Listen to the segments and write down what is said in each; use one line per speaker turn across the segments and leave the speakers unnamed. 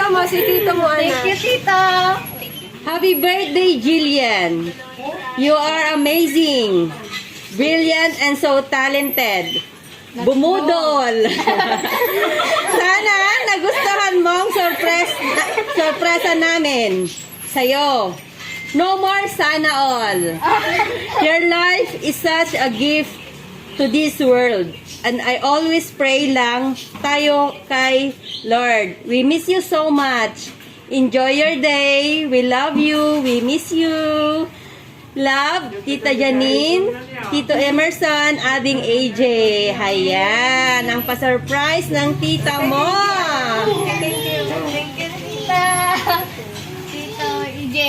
mo, si tito mo, anak.
Thank you, Tito.
Happy birthday, Jillian. You are amazing, brilliant, and so talented. Bumudol. Sana nagustuhan mong sorpresa namin sa'yo. No more sana all. Your life is such a gift to this world. And I always pray lang tayo kay Lord. We miss you so much. Enjoy your day. We love you. We miss you. Love, Tita Janine, Tito Emerson, Ading AJ. Hayan, ang pa-surprise ng tita mo.
Thank you. Thank you, Tita. Tito EJ.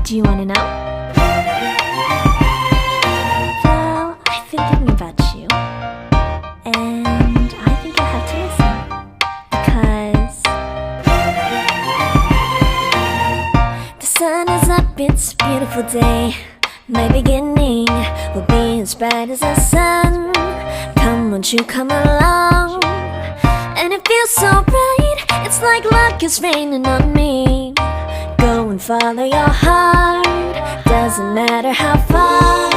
Do you want to know? Well, I've been thinking about you, and I think I have to listen, because the sun is up, it's a beautiful day. My beginning will be as bright as the sun. Come, won't you come along? And it feels so bright, it's like luck is raining on me. Go and follow your heart, doesn't matter how far.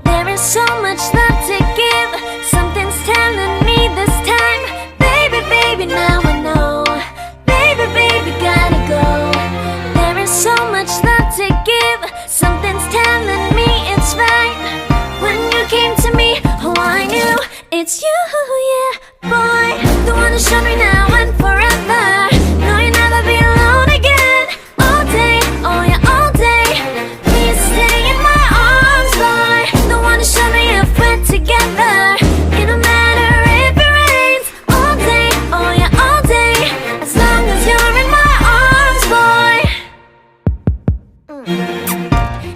There is so much love to give, something's telling me this time. Baby, baby, now I know. Baby, baby, gotta go. There is so much love to give, something's telling me it's right. When you came to me, oh I knew it's you, yeah, boy. The one who showed me now and forever. No, you'll never be alone again. All day, oh yeah, all day. Please stay in my arms, boy. The one who showed me if we're together. It don't matter if it rains. All day, oh yeah, all day. As long as you're in my arms, boy.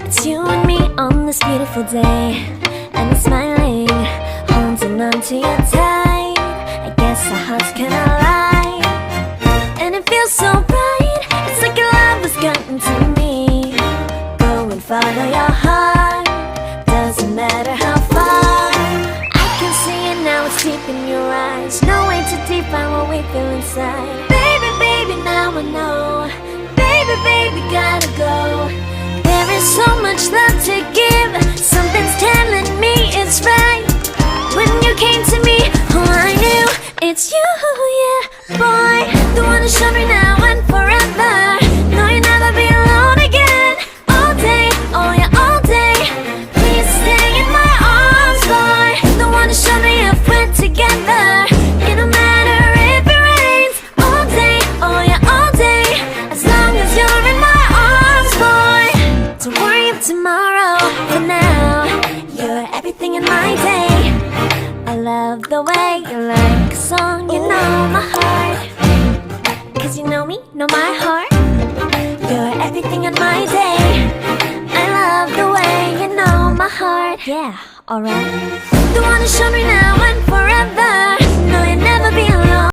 It's you and me on this beautiful day, and it's smiling, holding on to you tight. I guess our hearts can align, and it feels so bright. It's like your love has gotten to me. Go and follow your heart, doesn't matter how far. I can see it now, it's deep in your eyes. No way to define what we feel inside. Baby, baby, now I know. Baby, baby, gotta go. There is so much love to give, something's telling me it's right. When you came to me, oh I knew it's you, yeah, boy. The one who showed me now and forever. No, you'll never be alone again. All day, oh yeah, all day. Please stay in my arms, boy. The one who showed me if we're together. It don't matter if it rains. All day, oh yeah, all day. As long as you're in my arms, boy. Don't worry of tomorrow. For now, you're everything in my day. I love the way you like a song, you know my heart. Cause you know me, know my heart. You're everything in my day. I love the way you know my heart. Yeah, alright. The one who showed me now and forever.